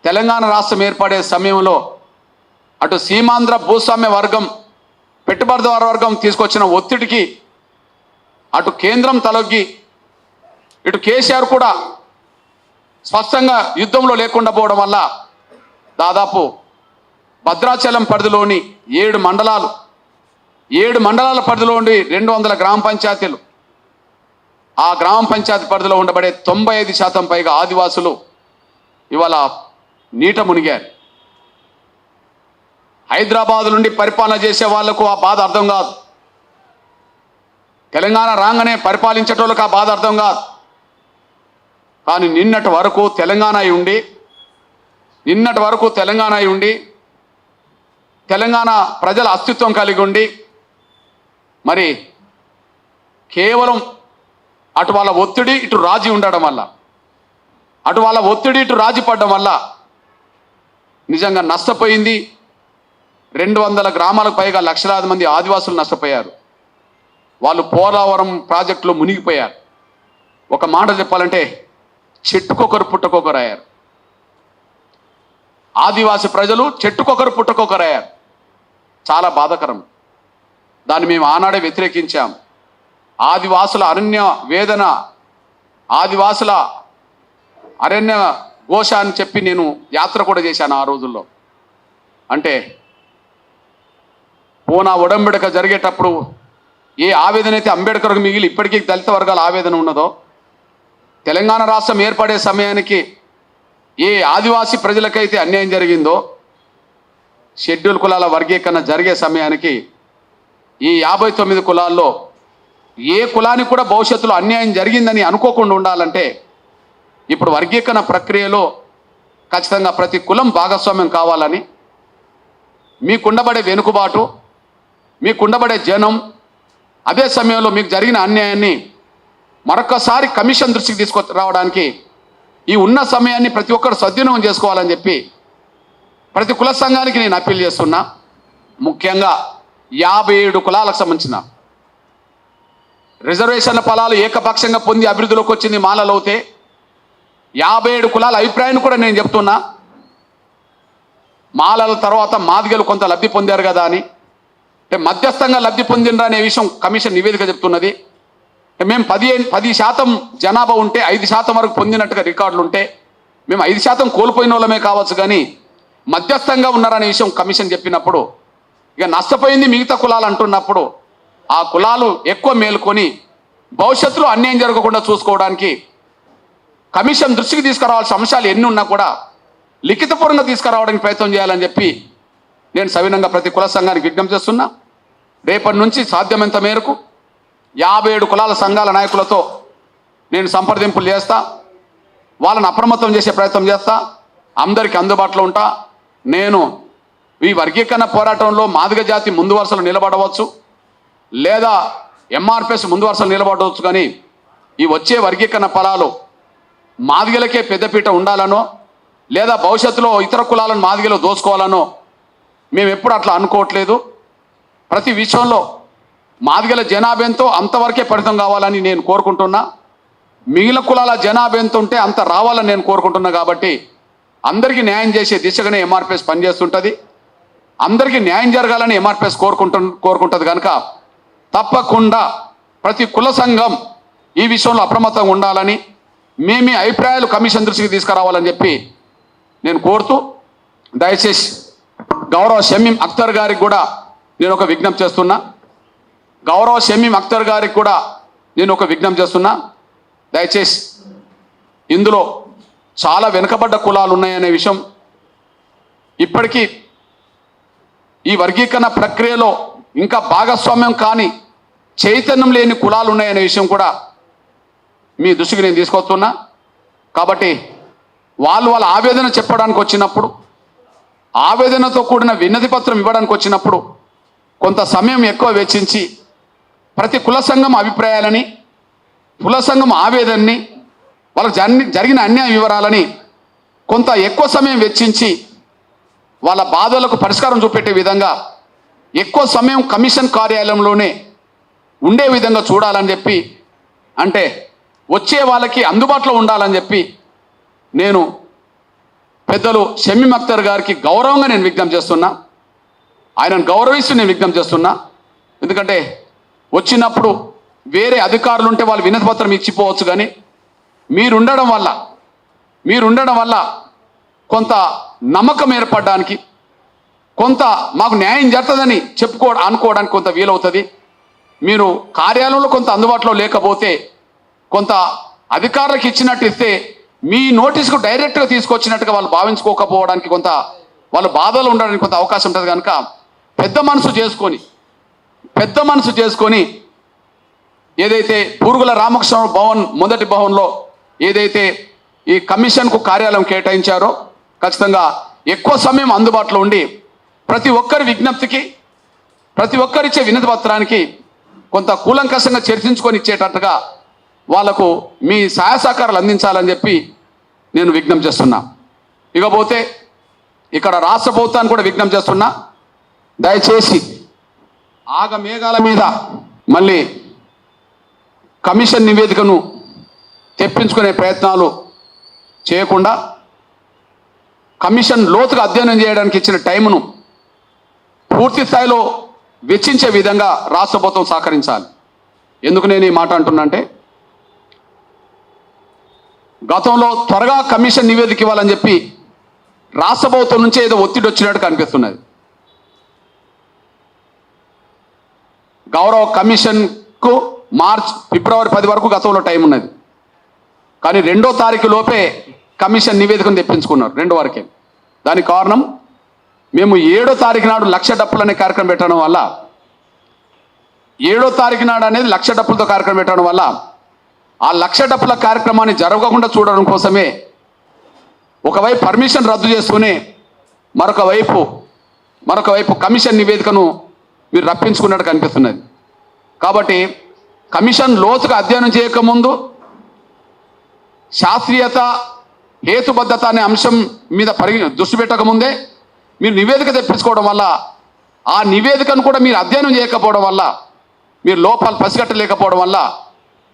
తెలంగాణ రాష్ట్రం ఏర్పడే సమయంలో అటు సీమాంధ్ర భూస్వామ్య వర్గం, పెట్టుబడిదారు వర్గం తీసుకొచ్చిన ఒత్తిడికి అటు కేంద్రం తలొగ్గి ఇటు కేసీఆర్ కూడా స్పష్టంగా యుద్ధంలో లేకుండా పోవడం వల్ల దాదాపు భద్రాచలం పరిధిలోని 7 మండలాల పరిధిలో ఉండి 200 గ్రామ పంచాయతీలు, ఆ గ్రామ పంచాయతీ పరిధిలో ఉండబడే 95% పైగా ఆదివాసులు ఇవాళ నీట మునిగారు. హైదరాబాద్ నుండి పరిపాలన చేసే వాళ్లకు ఆ బాధ అర్థం కాదు, తెలంగాణ రాగానే పరిపాలించేటోళ్ళకి ఆ బాధ అర్థం కాదు. కానీ నిన్నటి వరకు తెలంగాణ ఉండి తెలంగాణ ప్రజల అస్తిత్వం కలిగి ఉండి మరి కేవలం అటు వాళ్ళ ఒత్తిడి ఇటు రాజీ ఉండడం వల్ల, పడడం వల్ల నిజంగా నష్టపోయింది. 200 గ్రామాలకు పైగా లక్షలాది మంది ఆదివాసులు నష్టపోయారు. వాళ్ళు పోలవరం ప్రాజెక్టులో మునిగిపోయారు. ఒక మాట చెప్పాలంటే చెట్టుకొకరు పుట్టకొకరయ్యారు. ఆదివాసి ప్రజలు చెట్టుకొకరు పుట్టకొకరయ్యారు. చాలా బాధాకరం. దాన్ని మేము ఆనాడే వ్యతిరేకించాం. ఆదివాసుల ఆదివాసుల అరణ్య ఘోష అని చెప్పి నేను యాత్ర కూడా చేశాను ఆ రోజుల్లో. అంటే పూనా ఒడంబడిక జరిగేటప్పుడు ఏ ఆవేదన అయితే అంబేద్కర్కు మిగిలి ఇప్పటికీ దళిత వర్గాల ఆవేదన ఉన్నదో, తెలంగాణ రాష్ట్రం ఏర్పడే సమయానికి ఏ ఆదివాసీ ప్రజలకైతే అన్యాయం జరిగిందో, షెడ్యూల్ కులాల వర్గీకరణ జరిగే సమయానికి ఈ 59 కులాల్లో ఏ కులానికి కూడా భవిష్యత్తులో అన్యాయం జరిగిందని అనుకోకుండా ఉండాలంటే ఇప్పుడు వర్గీకరణ ప్రక్రియలో ఖచ్చితంగా ప్రతి కులం భాగస్వామ్యం కావాలని, మీకుండబడే వెనుకబాటు, మీకుండబడే జనం, అదే సమయంలో మీకు జరిగిన అన్యాయాన్ని మరొకసారి కమిషన్ దృష్టికి తీసుకురావడానికి ఈ ఉన్న సమయాన్ని ప్రతి ఒక్కరు సద్వినియోగం చేసుకోవాలని చెప్పి ప్రతి కుల సంఘానికి నేను అప్పీల్ చేస్తున్నా. ముఖ్యంగా 57 కులాలకు సంబంధించిన రిజర్వేషన్ల ఫలాలు ఏకపక్షంగా పొంది అభివృద్ధిలోకి వచ్చింది మాలలో అవుతే 57 కులాల అభిప్రాయాన్ని కూడా నేను చెప్తున్నా. మాలల తర్వాత మాదిగలు కొంత లబ్ధి పొందారు కదా అని, అంటే మధ్యస్థంగా లబ్ధి పొందినరా అనే విషయం కమిషన్ నివేదిక చెప్తున్నది. మేము 10% జనాభా ఉంటే 5% వరకు పొందినట్టుగా రికార్డులు ఉంటే మేము 5% కోల్పోయిన వాళ్ళమే కావచ్చు, కానీ మధ్యస్థంగా ఉన్నారనే విషయం కమిషన్ చెప్పినప్పుడు ఇక నష్టపోయింది మిగతా కులాలు అంటున్నప్పుడు ఆ కులాలు ఎక్కువ మేలుకొని భవిష్యత్తులో అన్యాయం జరగకుండా చూసుకోవడానికి కమిషన్ దృష్టికి తీసుకురావాల్సిన అంశాలు ఎన్ని ఉన్నా కూడా లిఖితపూర్వకంగా తీసుకురావడానికి ప్రయత్నం చేయాలని చెప్పి నేను సవినంగా ప్రతి కుల సంఘానికి విజ్ఞప్తి చేస్తున్నా. రేపటి నుంచి సాధ్యమైనంత మేరకు 57 కులాల సంఘాల నాయకులతో నేను సంప్రదింపులు చేస్తా, వాళ్ళని అప్రమత్తం చేసే ప్రయత్నం చేస్తా, అందరికీ అందుబాటులో ఉంటా. నేను ఈ వర్గీకరణ పోరాటంలో మాదిగ జాతి ముందు వరుసలో నిలబడవచ్చు, లేదా ఎంఆర్పిఎస్ ముందు వరుసలో నిలబడవచ్చు, కానీ ఈ వచ్చే వర్గీకరణ ఫలాలు మాదిగలకే పెద్దపీట ఉండాలనో లేదా భవిష్యత్తులో ఇతర కులాలను మాదిగలో దోసుకోవాలనో మేము ఎప్పుడు అట్లా అనుకోవట్లేదు. ప్రతి విషయంలో మాదిగల జనాభాతో అంతవరకే పరిమితం కావాలని నేను కోరుకుంటున్నా. మిగిలిన కులాల జనాభా ఎంత ఉంటే అంత రావాలని నేను కోరుకుంటున్నా. కాబట్టి అందరికీ న్యాయం చేసే దిశగానే ఎంఆర్పిఎస్ పనిచేస్తుంటుంది. అందరికీ న్యాయం జరగాలని ఎంఆర్పిఎస్ కోరుకుంటుంది కనుక తప్పకుండా ప్రతి కుల సంఘం ఈ విషయంలో అప్రమత్తంగా ఉండాలని, మీ అభిప్రాయాలు కమిషన్ దృష్టికి తీసుకురావాలని చెప్పి నేను కోరుతూ, దయచేసి గౌరవ షమీం అఖ్తర్ గారికి కూడా నేను ఒక విజ్ఞప్తి చేస్తున్నా. గౌరవ షమీం అఖ్తర్ గారికి కూడా నేను ఒక విజ్ఞప్తి చేస్తున్నా. దయచేసి ఇందులో చాలా వెనుకబడ్డ కులాలు ఉన్నాయనే విషయం, ఇప్పటికీ ఈ వర్గీకరణ ప్రక్రియలో ఇంకా భాగస్వామ్యం కాని చైతన్యం లేని కులాలు ఉన్నాయనే విషయం కూడా మీ దృష్టికి నేను తీసుకొస్తున్నా. కాబట్టి వాళ్ళ ఆవేదన చెప్పడానికి వచ్చినప్పుడు, ఆవేదనతో కూడిన వినతి పత్రం ఇవ్వడానికి వచ్చినప్పుడు కొంత సమయం ఎక్కువ వెచ్చించి ప్రతి కుల సంఘం అభిప్రాయాలని, కుల సంఘం ఆవేదనని, వాళ్ళకి జరిగిన అన్యాయ వివరాలని కొంత ఎక్కువ సమయం వెచ్చించి వాళ్ళ బాధలకు పరిష్కారం చూపెట్టే విధంగా ఎక్కువ సమయం కమిషన్ కార్యాలయంలోనే ఉండే విధంగా చూడాలని చెప్పి, అంటే వచ్చే వాళ్ళకి అందుబాటులో ఉండాలని చెప్పి నేను పెద్దలు షమీం అఖ్తర్ గారికి గౌరవంగా నేను విజ్ఞప్తి చేస్తున్నా. ఆయనను గౌరవిస్తూ నేను విజ్ఞప్తి చేస్తున్నా. ఎందుకంటే వచ్చినప్పుడు వేరే అధికారులు ఉంటే వాళ్ళు వినతి పత్రం ఇచ్చిపోవచ్చు, కానీ మీరుండడం వల్ల కొంత నమ్మకం ఏర్పడడానికి, కొంత మాకు న్యాయం జరుగుతుందని అనుకోవడానికి కొంత వీలవుతుంది. మీరు కార్యాలయంలో కొంత అందుబాటులో లేకపోతే, కొంత అధికారులకు ఇచ్చినట్టు ఇస్తే మీ నోటీసుకు డైరెక్ట్గా తీసుకొచ్చినట్టుగా వాళ్ళు భావించుకోకపోవడానికి, కొంత వాళ్ళు బాధలు ఉండడానికి కొంత అవకాశం ఉంటుంది. కనుక పెద్ద మనసు చేసుకొని ఏదైతే పూరుగుల రామకృష్ణ భవన్ మొదటి భవన్లో ఏదైతే ఈ కమిషన్కు కార్యాలయం కేటాయించారో ఖచ్చితంగా ఎక్కువ సమయం అందుబాటులో ఉండి ప్రతి ఒక్కరి విజ్ఞప్తికి, ప్రతి ఒక్కరిచ్చే వినతి పత్రానికి కొంత కూలంకషంగా చర్చించుకొని ఇచ్చేటట్టుగా వాళ్లకు మీ సహాయ సహకారాలు అందించాలని చెప్పి నేను విజ్ఞప్తి చేస్తున్నా. ఇకపోతే ఇక్కడ రాష్ట్ర ప్రభుత్వాన్ని కూడా విజ్ఞప్తి చేస్తున్నా. దయచేసి ఆగమేఘాల మీద మళ్ళీ కమిషన్ నివేదికను తెప్పించుకునే ప్రయత్నాలు చేయకుండా కమిషన్ లోతుగా అధ్యయనం చేయడానికి ఇచ్చిన టైమును పూర్తి స్థాయిలో వెచ్చించే విధంగా రాష్ట్ర ప్రభుత్వం సహకరించాలి. ఎందుకు నేను ఈ మాట అంటున్నానంటే, గతంలో త్వరగా కమిషన్ నివేదిక ఇవ్వాలని చెప్పి రాష్ట్ర ప్రభుత్వం నుంచి ఏదో ఒత్తిడి వచ్చినట్టు కనిపిస్తున్నది. గౌరవ కమిషన్కు ఫిబ్రవరి 10 వరకు గతంలో టైం ఉన్నది, కానీ 2వ తారీఖు లోపే కమిషన్ నివేదికను తెప్పించుకున్నారు, 2 వరకే. దానికి కారణం మేము 7వ తారీఖు నాడు 1,00,000 డప్పులు అనే కార్యక్రమం పెట్టడం వల్ల, 7వ తారీఖు నాడు అనేది 1,00,000 డప్పులతో కార్యక్రమం పెట్టడం వల్ల ఆ 1,00,000 డప్పుల కార్యక్రమాన్ని జరగకుండా చూడడం కోసమే ఒకవైపు పర్మిషన్ రద్దు చేస్తూనే మరొక వైపు కమిషన్ నివేదికను మీరు రప్పించుకున్నట్టు కనిపిస్తున్నది. కాబట్టి కమిషన్ లోతుగా అధ్యయనం చేయకముందు శాస్త్రీయత, హేతుబద్ధత అనే అంశం మీద దృష్టి పెట్టకముందే మీరు నివేదిక తెప్పించుకోవడం వల్ల, ఆ నివేదికను కూడా మీరు అధ్యయనం చేయకపోవడం వల్ల, మీరు లోపాలు పసిగట్టలేకపోవడం వల్ల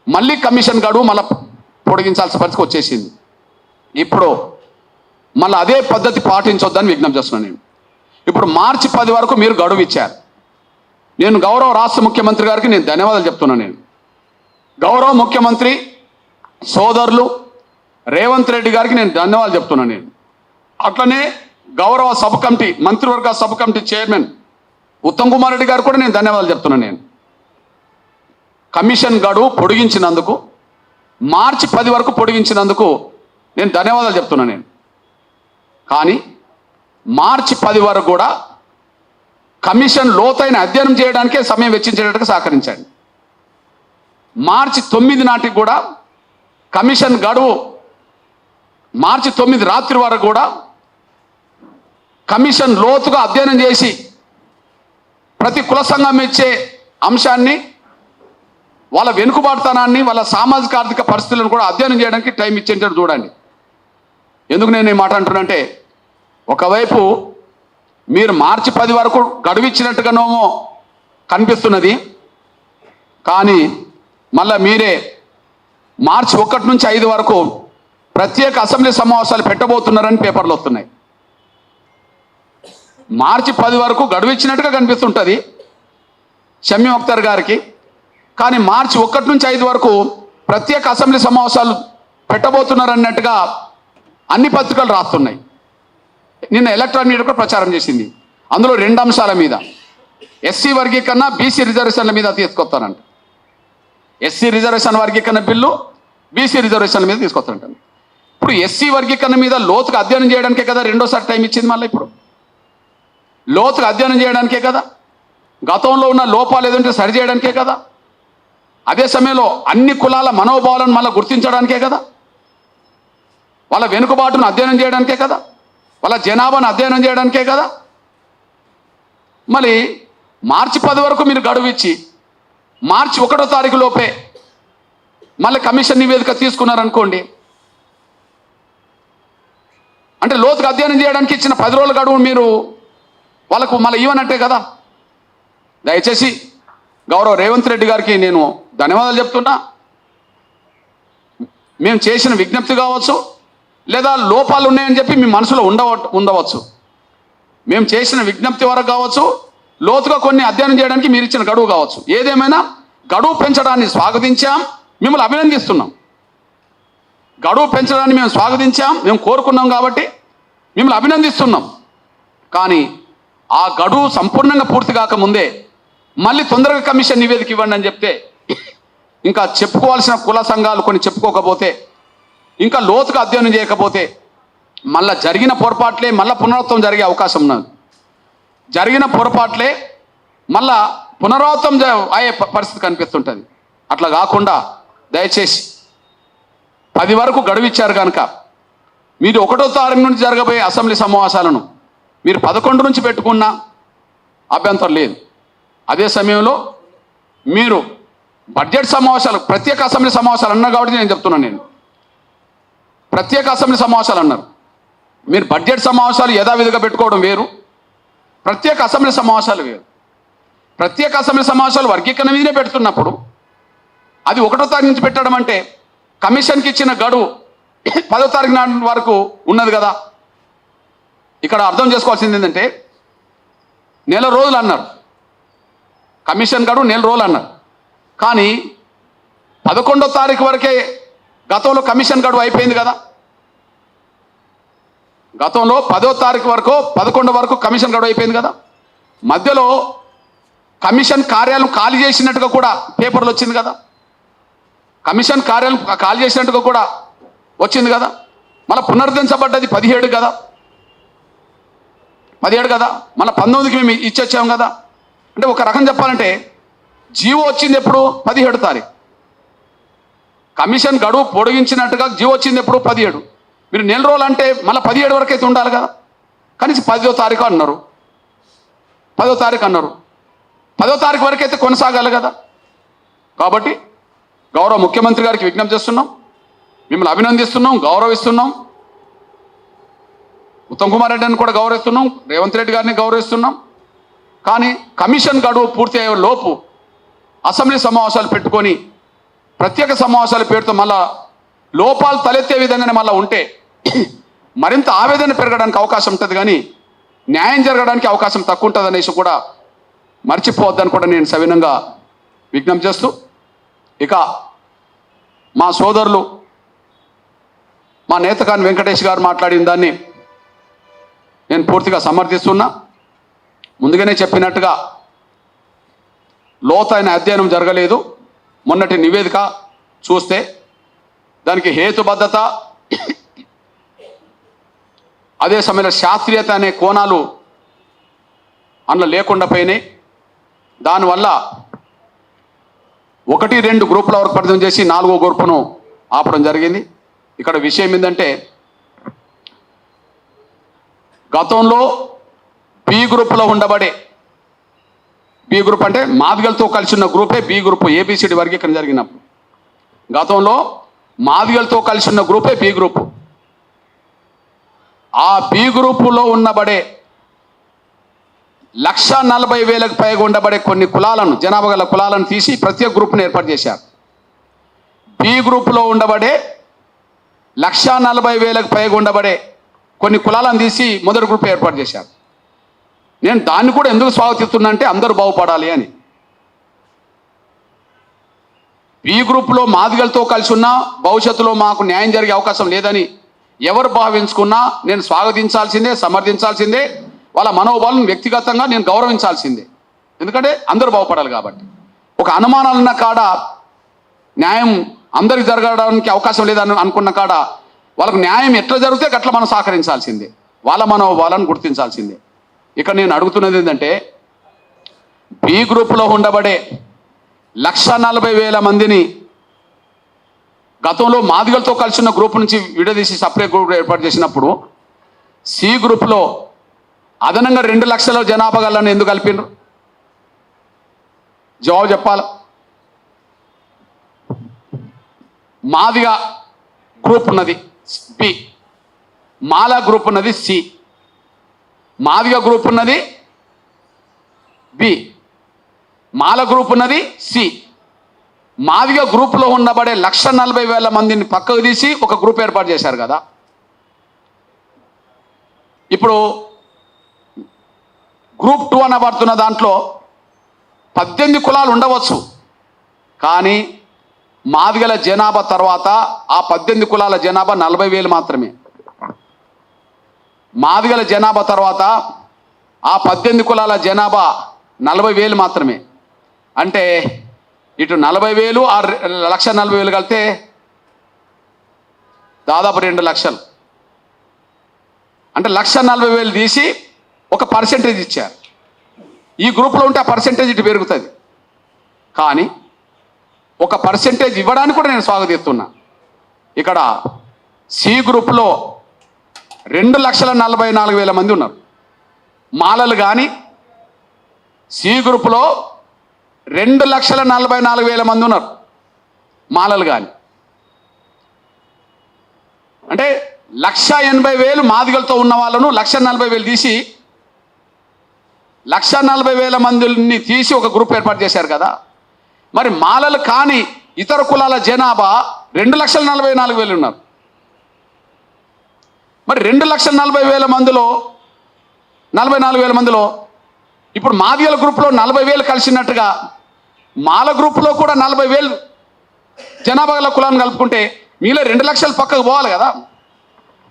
మళ్ళీ కమిషన్ గడువు మళ్ళీ పొడిగించాల్సిన పరిస్థితి వచ్చేసింది. ఇప్పుడు మళ్ళీ అదే పద్ధతి పాటించొద్దని విజ్ఞప్తి చేస్తున్నాను. నేను ఇప్పుడు మార్చి 10 వరకు మీరు గడువు ఇచ్చారు. నేను గౌరవ రాష్ట్ర ముఖ్యమంత్రి గారికి నేను ధన్యవాదాలు చెప్తున్నాను. నేను గౌరవ ముఖ్యమంత్రి సోదరులు రేవంత్ రెడ్డి గారికి నేను ధన్యవాదాలు చెప్తున్నాను. నేను అట్లనే గౌరవ సబ్ కమిటీ, మంత్రివర్గ sub committee chairman Uttam Kumar Reddy గారు కూడా నేను ధన్యవాదాలు చెప్తున్నాను. నేను కమిషన్ గడువు పొడిగించినందుకు, మార్చి 10 వరకు పొడిగించినందుకు నేను ధన్యవాదాలు చెప్తున్నాను. నేను కానీ మార్చి 10 వరకు కూడా కమిషన్ లోతైన అధ్యయనం చేయడానికే సమయం వెచ్చించేటట్టుగా సహకరించండి. మార్చి 9 నాటికి కూడా కమిషన్ గడువు, మార్చి 9 రాత్రి వరకు కూడా కమిషన్ లోతుగా అధ్యయనం చేసి ప్రతి కుల సంఘం ఇచ్చే అంశాన్ని, వాళ్ళ వెనుకబాటుతనాన్ని, వాళ్ళ సామాజిక ఆర్థిక పరిస్థితులను కూడా అధ్యయనం చేయడానికి టైం ఇచ్చేటట్టు చూడండి. ఎందుకు నేను ఈ మాట అంటున్నానంటే, ఒకవైపు మీరు మార్చి 10 వరకు గడువు ఇచ్చినట్టుగానేమో కనిపిస్తున్నది, కానీ మళ్ళీ మీరే మార్చి 1 నుంచి 5 వరకు ప్రత్యేక అసెంబ్లీ సమావేశాలు పెట్టబోతున్నారని పేపర్లు వస్తున్నాయి. మార్చి 10 వరకు గడువు ఇచ్చినట్టుగా కనిపిస్తుంటుంది షమీం అఖ్తర్ గారికి. కానీ మార్చి 1 నుంచి 5 వరకు ప్రత్యేక అసెంబ్లీ సమావేశాలు పెట్టబోతున్నారన్నట్టుగా అన్ని పత్రికలు రాస్తున్నాయి. నిన్న ఎలక్ట్రానిక్ మీడియా కూడా ప్రచారం చేసింది. అందులో 2 అంశాల మీద, ఎస్సీ వర్గీకరణ, బీసీ రిజర్వేషన్ల మీద తీసుకొస్తానంట. ఎస్సీ రిజర్వేషన్ వర్గీకరణ బిల్లు, బీసీ రిజర్వేషన్ల మీద తీసుకొస్తానంట. ఇప్పుడు ఎస్సీ వర్గీకరణ మీద లోతుగా అధ్యయనం చేయడానికే కదా రెండోసారి టైం ఇచ్చింది. మళ్ళీ ఇప్పుడు లోతుగా అధ్యయనం చేయడానికే కదా, గతంలో ఉన్న లోపాలు ఏదంటే సరి చేయడానికే కదా, అదే సమయంలో అన్ని కులాల మనోభావాలను మళ్ళీ గుర్తించడానికే కదా, వాళ్ళ వెనుకబాటును అధ్యయనం చేయడానికే కదా, వాళ్ళ జనాభాను అధ్యయనం చేయడానికే కదా. మళ్ళీ మార్చి 10 వరకు మీరు గడువు ఇచ్చి మార్చి 1వ తారీఖు లోపే మళ్ళీ కమిషన్ నివేదిక తీసుకున్నారనుకోండి, అంటే లోతుగా అధ్యయనం చేయడానికి ఇచ్చిన 10 రోజుల గడువు మీరు వాళ్ళకు మళ్ళీ ఇవ్వనట్టే కదా. దయచేసి గౌరవ రేవంత్ రెడ్డి గారికి నేను ధన్యవాదాలు చెప్తున్నా. మేము చేసిన విజ్ఞప్తి కావచ్చు, లేదా లోపాలు ఉన్నాయని చెప్పి మీ మనసులో ఉండవచ్చు. మేము చేసిన విజ్ఞప్తి వరకు కావచ్చు, లోతుగా కొన్ని అధ్యయనం చేయడానికి మీరు ఇచ్చిన గడువు కావచ్చు. ఏదేమైనా గడువు పెంచడాన్ని స్వాగతించాం, మిమ్మల్ని అభినందిస్తున్నాం. గడువు పెంచడాన్ని మేము స్వాగతించాం, మేము కోరుకున్నాం కాబట్టి మిమ్మల్ని అభినందిస్తున్నాం. కానీ ఆ గడువు సంపూర్ణంగా పూర్తి కాకముందే మళ్ళీ తొందరగా కమిషన్ నివేదిక ఇవ్వండి అని చెప్తే, ఇంకా చెప్పుకోవాల్సిన కుల సంఘాలు కొన్ని చెప్పుకోకపోతే, ఇంకా లోతుగా అధ్యయనం చేయకపోతే మళ్ళీ జరిగిన పొరపాట్లే మళ్ళీ పునరావృతం జరిగే అవకాశం ఉన్నది. జరిగిన పొరపాట్లే మళ్ళా పునరావృతం అయ్యే పరిస్థితి కనిపిస్తుంటుంది. అట్లా కాకుండా దయచేసి 10 వరకు గడువిచ్చారు కనుక మీరు 1వ తారీఖు నుంచి జరగబోయే అసెంబ్లీ సమావేశాలను మీరు 11 నుంచి పెట్టుకున్నా అభ్యంతరం లేదు. అదే సమయంలో మీరు బడ్జెట్ సమావేశాలు, ప్రత్యేక అసెంబ్లీ సమావేశాలు అన్నారు కాబట్టి నేను చెప్తున్నాను. నేను ప్రత్యేక అసెంబ్లీ సమావేశాలు అన్నారు, మీరు బడ్జెట్ సమావేశాలు యథావిధిగా పెట్టుకోవడం వేరు, ప్రత్యేక అసెంబ్లీ సమావేశాలు వేరు. ప్రత్యేక అసెంబ్లీ సమావేశాలు వర్గీకరణ మీదనే పెడుతున్నప్పుడు అది 1వ తారీఖు నుంచి పెట్టడం అంటే కమిషన్కి ఇచ్చిన గడువు 10వ తారీఖు నాటి వరకు ఉన్నది కదా. ఇక్కడ అర్థం చేసుకోవాల్సింది ఏంటంటే, నెల రోజులు అన్నారు, కమిషన్ గడువు నెల రోజులు అన్నారు. కానీ 11వ తారీఖు వరకే గతంలో కమిషన్ గడువు అయిపోయింది కదా. గతంలో 10వ తారీఖు వరకు 11 వరకు కమిషన్ గడువు అయిపోయింది కదా. మధ్యలో కమిషన్ కార్యాలయం ఖాళీ చేసినట్టుగా కూడా పేపర్లు వచ్చింది కదా. కమిషన్ కార్యాలయం ఖాళీ చేసినట్టుగా కూడా వచ్చింది కదా. మళ్ళీ పునరుద్ధరించబడ్డది 17 కదా, 17 కదా. మళ్ళీ 19కి మేము ఇచ్చొచ్చాం కదా. అంటే ఒక రకం చెప్పాలంటే జీవో వచ్చింది ఎప్పుడు? 17 తారీఖు. కమిషన్ గడువు పొడిగించినట్టుగా జీవో వచ్చింది ఎప్పుడు? 17. మీరు నెల రోజులు అంటే మళ్ళీ 17 వరకు అయితే ఉండాలి కదా. కనీసం 10వ తారీఖు అన్నారు, 10వ తారీఖు అన్నారు, 10వ తారీఖు వరకు అయితే కొనసాగాలి కదా. కాబట్టి గౌరవ ముఖ్యమంత్రి గారికి విజ్ఞప్తి చేస్తున్నాం, మిమ్మల్ని అభినందిస్తున్నాం, గౌరవిస్తున్నాం. ఉత్తమ్ కుమార్ రెడ్డిని కూడా గౌరవిస్తున్నాం, రేవంత్ రెడ్డి గారిని గౌరవిస్తున్నాం. కానీ కమిషన్ గడువు పూర్తి అయ్యే లోపు అసెంబ్లీ సమావేశాలు పెట్టుకొని ప్రత్యేక సమావేశాల పేరుతో మళ్ళా లోపాలు తలెత్తే విధంగానే మళ్ళీ ఉంటే మరింత ఆవేదన పెరగడానికి అవకాశం ఉంటుంది, కానీ న్యాయం జరగడానికి అవకాశం తక్కువ ఉంటుంది అనేసి కూడా మర్చిపోవద్దని కూడా నేను సవినంగా విజ్ఞప్తి చేస్తూ, ఇక మా సోదరులు మా నేతకాని వెంకటేష్ గారు మాట్లాడిన దాన్ని నేను పూర్తిగా సమర్థిస్తున్నా. ముందుగానే చెప్పినట్టుగా లోతైన అధ్యయనం జరగలేదు. మొన్నటి నివేదిక చూస్తే దానికి హేతుబద్ధత, అదే సమయంలో శాస్త్రీయత అనే కోణాలు అందులో లేకుండా పోయినాయి. దానివల్ల 1-2 గ్రూపుల వరకు పరిధం చేసి 4వ గ్రూపును ఆపడం జరిగింది. ఇక్కడ విషయం ఏంటంటే, గతంలో బి గ్రూపులో ఉండబడే, బి గ్రూప్ అంటే మాదిగలతో కలిసి ఉన్న గ్రూపే బి గ్రూప్, ఏబిసిడి వర్గీకరణ జరిగినప్పుడు గతంలో మాదిగలతో కలిసి ఉన్న గ్రూపే బి గ్రూపు. ఆ బి గ్రూపులో ఉండబడే 1,40,000కు పైగా ఉండబడే కొన్ని కులాలను, జనాభా గల కులాలను తీసి ప్రత్యేక గ్రూప్ను ఏర్పాటు చేశారు. బి గ్రూపులో ఉండబడే 1,40,000కు పైగా ఉండబడే కొన్ని కులాలను తీసి మొదటి గ్రూప్ ఏర్పాటు చేశారు. నేను దాన్ని కూడా ఎందుకు స్వాగతిస్తున్నా అంటే అందరూ బాగుపడాలి అని. బి గ్రూప్లో మాదిగలతో కలిసి ఉన్నా భవిష్యత్తులో మాకు న్యాయం జరిగే అవకాశం లేదని ఎవరు భావించుకున్నా నేను స్వాగతించాల్సిందే, సమర్థించాల్సిందే. వాళ్ళ మనోభావాలను వ్యక్తిగతంగా నేను గౌరవించాల్సిందే. ఎందుకంటే అందరూ బాగుపడాలి కాబట్టి. ఒక అనుమానాలున్న కాడ న్యాయం అందరికి జరగడానికి అవకాశం లేదని అనుకున్న కాడ వాళ్ళకు న్యాయం ఎట్లా జరిగితే అట్లా మనం సహకరించాల్సిందే, వాళ్ళ మనోభావాలను గుర్తించాల్సిందే. ఇక నేను అడుగుతున్నది ఏంటంటే బి గ్రూపులో ఉండబడే 1,40,000 మందిని గతంలో మాదిగలతో కలిసి ఉన్న గ్రూప్ నుంచి విడదీసి సపరేట్ గ్రూప్ ఏర్పాటు చేసినప్పుడు సి గ్రూప్లో అదనంగా 2 లక్షల జనాభా గలని ఎందుకు కలిపిండ్రు? జవాబు చెప్పాలి. మాదిగ గ్రూప్ ఉన్నది బి, మాల గ్రూప్ ఉన్నది సి, మాదిగ గ్రూప్ ఉన్నది బి, మాల గ్రూప్ ఉన్నది సి. మాదిగ గ్రూపులో ఉండబడే 1,40,000 మందిని పక్కకు తీసి ఒక గ్రూప్ ఏర్పాటు చేశారు కదా. ఇప్పుడు గ్రూప్ 2 అనబడుతున్న దాంట్లో 18 కులాలు ఉండవచ్చు, కానీ మాదిగల జనాభా తర్వాత ఆ 18 కులాల జనాభా 40,000 మాత్రమే. మాదిగల జనాభా తర్వాత ఆ 18 కులాల జనాభా 40,000 మాత్రమే. అంటే ఇటు 40,000 ఆ 1,40,000 కలిపితే దాదాపు 2 లక్షలు. అంటే 1,40,000 తీసి ఒక పర్సెంటేజ్ ఇచ్చారు. ఈ గ్రూప్లో ఉంటే ఆ పర్సెంటేజ్ ఇటు పెరుగుతుంది. కానీ ఒక పర్సెంటేజ్ ఇవ్వడానికి కూడా నేను స్వాగతిస్తున్నా. ఇక్కడ సి గ్రూప్లో 2,44,000 మంది ఉన్నారు మాలలు. కానీ సి గ్రూపులో 2,44,000 మంది ఉన్నారు మాలలు. కానీ అంటే 1,80,000 మాదిగలతో ఉన్న వాళ్ళను 1,40,000 తీసి 1,40,000 మందిని తీసి ఒక గ్రూప్ ఏర్పాటు చేశారు కదా. మరి మాలలు కానీ ఇతర కులాల జనాభా 2,44,000 ఉన్నారు. మరి 2,40,000 మందిలో 44,000 మందిలో ఇప్పుడు మాదిగల గ్రూప్లో 40,000 కలిసినట్టుగా మాల గ్రూప్లో కూడా 40,000 జనాభా గల కులాన్ని కలుపుకుంటే మీలో 2 లక్షలు పక్కకు పోవాలి కదా.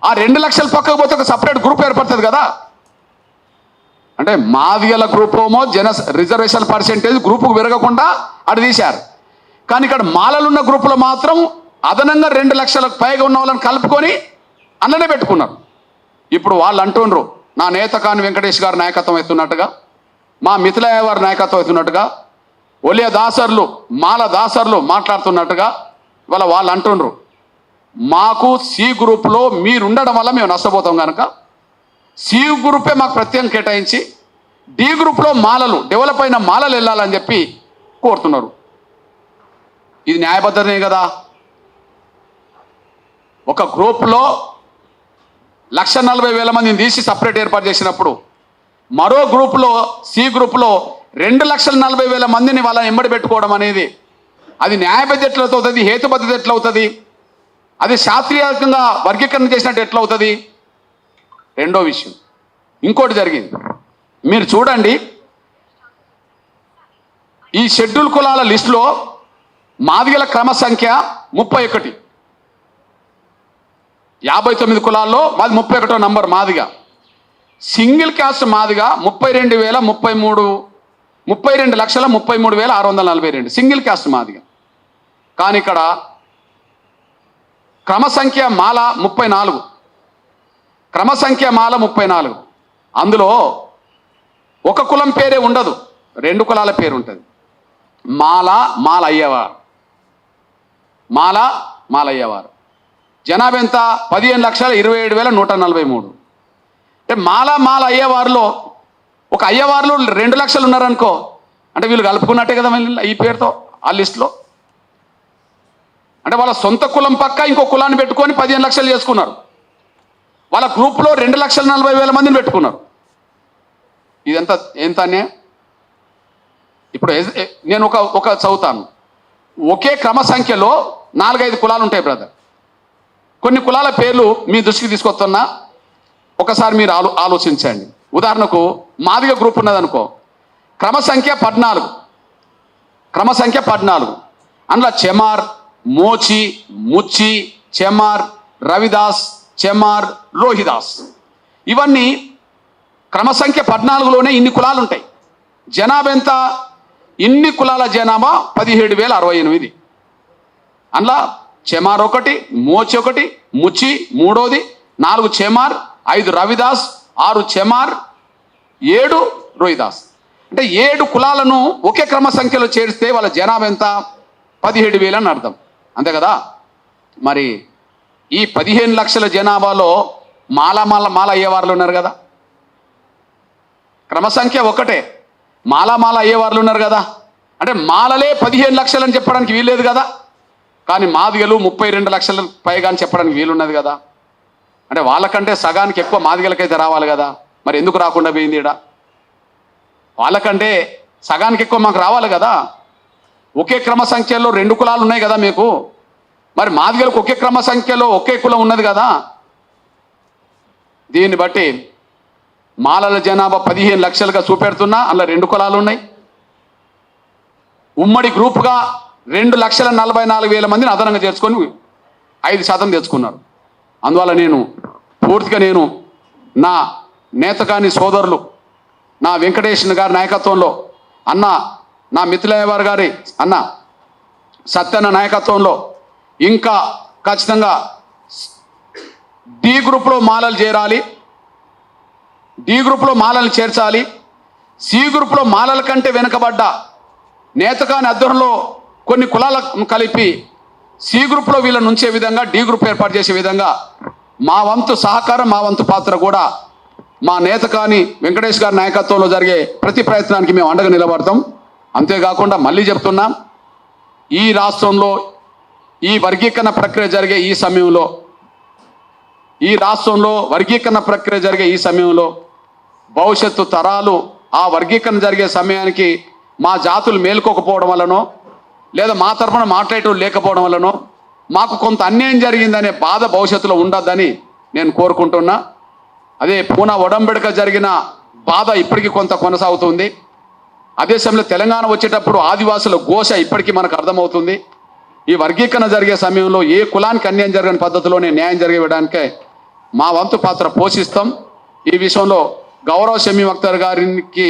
ఆ 2 లక్షలు పక్కకు పోతే ఒక సపరేట్ గ్రూప్ ఏర్పడుతుంది కదా. అంటే మాదిగల గ్రూప్ ఏమో రిజర్వేషన్ పర్సెంటేజ్ గ్రూపుకు పెరగకుండా అటు తీశారు. కానీ ఇక్కడ మాలలున్న గ్రూపులో మాత్రం అదనంగా 2 లక్షలకు పైగా ఉన్న వాళ్ళని కలుపుకొని అన్ననే పెట్టుకున్నారు. ఇప్పుడు వాళ్ళు అంటుండ్రు నా నేత కాని వెంకటేష్ గారు నాయకత్వం అవుతున్నట్టుగా, మా మిథిలయ్య వారి నాయకత్వం అవుతున్నట్టుగా, ఒలియ దాసర్లు మాల దాసర్లు మాట్లాడుతున్నట్టుగా వాళ్ళు అంటుండ్రు మాకు సి గ్రూప్లో మీరు ఉండడం వల్ల మేము నష్టపోతాం కనుక సి గ్రూపే మాకు ప్రత్యేకం కేటాయించి డి గ్రూప్లో మాలలు డెవలప్ అయిన మాలలు వెళ్ళాలని చెప్పి కోరుతున్నారు. ఇది న్యాయబద్ధమే కదా. ఒక గ్రూప్లో 1,40,000 మందిని తీసి సపరేట్ ఏర్పాటు చేసినప్పుడు మరో గ్రూప్లో సి గ్రూప్లో 2,40,000 మందిని వాళ్ళని ఎంబడి పెట్టుకోవడం అనేది అది న్యాయబద్ధత ఎట్లా అవుతుంది, హేతుబద్ధత ఎట్లా అవుతుంది, అది శాస్త్రీయంగా వర్గీకరణ చేసినట్టు ఎట్లా అవుతుంది? రెండో విషయం ఇంకోటి జరిగింది. మీరు చూడండి, ఈ షెడ్యూల్ కులాల లిస్టులో మాదిగల క్రమ సంఖ్య 31. 59 కులాల్లో మాది 31వ number Madiga. Single caste Madiga 32,33,642 single caste Madiga. కానీ ఇక్కడ క్రమ సంఖ్య మాల 34, క్రమ సంఖ్య మాల 34. అందులో ఒక కులం పేరే ఉండదు, 2 కులాల పేరు ఉంటుంది. మాల అయ్యేవారు, మాల అయ్యేవారు. జనాభా ఎంత? 15,27,143. అంటే మాల అయ్యేవారిలో ఒక అయ్యేవారిలో 2 లక్షలు ఉన్నారనుకో, అంటే వీళ్ళు కలుపుకున్నట్టే కదా ఈ పేరుతో ఆ లిస్టులో. అంటే వాళ్ళ సొంత కులం పక్క ఇంకో కులాన్ని పెట్టుకొని 15 లక్షలు చేసుకున్నారు. వాళ్ళ గ్రూప్లో 2,40,000 మందిని పెట్టుకున్నారు. ఇదంతా ఎంత అన్యాయం. ఇప్పుడు నేను ఒక చదువుతాను. ఒకే క్రమ సంఖ్యలో 4-5 కులాలు ఉంటాయి బ్రదర్. కొన్ని కులాల పేర్లు మీ దృష్టికి తీసుకొస్తున్నా, ఒకసారి మీరు ఆలోచించండి. ఉదాహరణకు మాదిగ గ్రూప్ ఉన్నదనుకో, క్రమ సంఖ్య 14. అందులో చెమార్, మోచి, ముచ్చి, చెమార్, రవిదాస్, చెమార్, రోహిదాస్, ఇవన్నీ క్రమ సంఖ్య 14లోనే ఇన్ని కులాలు ఉంటాయి. జనాభా ఎంత? ఇన్ని కులాల జనాభా 17,068. అందులో చెమార్ 1, మోచి 1, ముచ్చి 3, 4 చెమార్, 5 రవిదాస్, 6 చెమార్, 7 రోహిదాస్. అంటే 7 కులాలను ఒకే క్రమ సంఖ్యలో చేరిస్తే వాళ్ళ జనాభా ఎంత? 17,000 అని అర్థం, అంతే కదా. మరి ఈ 15 లక్షల జనాభాలో మాల అయ్యేవాళ్ళు ఉన్నారు కదా. క్రమ సంఖ్య ఒకటే, మాల అయ్యేవాళ్ళు ఉన్నారు కదా. అంటే మాలలే 15 లక్షలు అని చెప్పడానికి వీల్లేదు కదా. కానీ మాదిగలు 32 లక్షల పైగా అని చెప్పడానికి వీలున్నది కదా. అంటే వాళ్ళకంటే సగానికి ఎక్కువ మాదిగలకైతే రావాలి కదా. మరి ఎందుకు రాకుండా పోయింది? ఈడ వాళ్ళకంటే సగానికి ఎక్కువ మాకు రావాలి కదా. ఒకే క్రమ సంఖ్యలో 2 కులాలు ఉన్నాయి కదా మీకు. మరి మాదిగలకు ఒకే క్రమ సంఖ్యలో ఒకే కులం ఉన్నది కదా. దీన్ని బట్టి మాలల జనాభా 15 లక్షలుగా చూపెడుతున్నా, అందులో 2 కులాలు ఉన్నాయి. ఉమ్మడి గ్రూప్గా 2,44,000 మందిని అదనంగా చేర్చుకొని 5% తెచ్చుకున్నారు. అందువల్ల నేను పూర్తిగా నా నేతకాని సోదరులు, నా వెంకటేశ్వర గారి నాయకత్వంలో, అన్న నా మిథులయ్య గారి అన్న సత్యన్న నాయకత్వంలో ఇంకా ఖచ్చితంగా డి గ్రూప్లో మాలలు చేరాలి, డి గ్రూప్లో మాలలు చేర్చాలి. సి గ్రూప్లో మాలల కంటే వెనుకబడ్డ నేతకాని అధ్వర్యంలో కొన్ని కులాలను కలిపి సి గ్రూప్లో వీళ్ళని ఉంచే విధంగా డి గ్రూప్ ఏర్పాటు చేసే విధంగా మా వంతు సహకారం, మా వంతు పాత్ర కూడా మా నేతకాని వెంకటేష్ గారి నాయకత్వంలో జరిగే ప్రతి ప్రయత్నానికి మేము అండగా నిలబడతాం. అంతేకాకుండా మళ్ళీ చెప్తున్నాం, ఈ రాష్ట్రంలో ఈ వర్గీకరణ ప్రక్రియ జరిగే ఈ సమయంలో, ఈ రాష్ట్రంలో వర్గీకరణ ప్రక్రియ జరిగే ఈ సమయంలో భవిష్యత్తు తరాలు ఆ వర్గీకరణ జరిగే సమయానికి మా జాతులు మేలుకోకపోవడం వల్లనో, లేదా మా తరఫున మాట్లాడేటోళ్ళు లేకపోవడం వల్లనో మాకు కొంత అన్యాయం జరిగిందనే బాధ భవిష్యత్తులో ఉండద్దని నేను కోరుకుంటున్నా. అదే పూనా ఒడంబడిక జరిగిన బాధ ఇప్పటికీ కొంత కొనసాగుతుంది. అదే సమయంలో తెలంగాణ వచ్చేటప్పుడు ఆదివాసుల ఘోష ఇప్పటికీ మనకు అర్థమవుతుంది. ఈ వర్గీకరణ జరిగే సమయంలో ఏ కులానికి అన్యాయం జరగని పద్ధతిలోనే న్యాయం జరిగేయడానికే మా వంతు పాత్ర పోషిస్తాం. ఈ విషయంలో గౌరవ షమీం అఖ్తర్ గారికి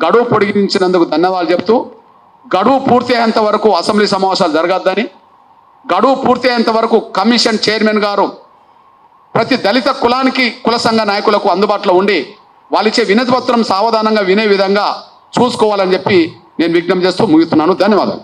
గడువు పొడిగించినందుకు ధన్యవాదాలు చెప్తూ, గడువు పూర్తి అయ్యేంత వరకు అసెంబ్లీ సమావేశాలు జరగద్దని, గడువు పూర్తి అయ్యేంత వరకు కమిషన్ చైర్మన్ గారు ప్రతి దళిత కులానికి కుల సంఘ నాయకులకు అందుబాటులో ఉండి వాళ్ళిచ్చే వినతి పత్రం సావధానంగా వినే విధంగా చూసుకోవాలని చెప్పి నేను విజ్ఞప్తి చేస్తూ ముగిస్తున్నాను. ధన్యవాదాలు.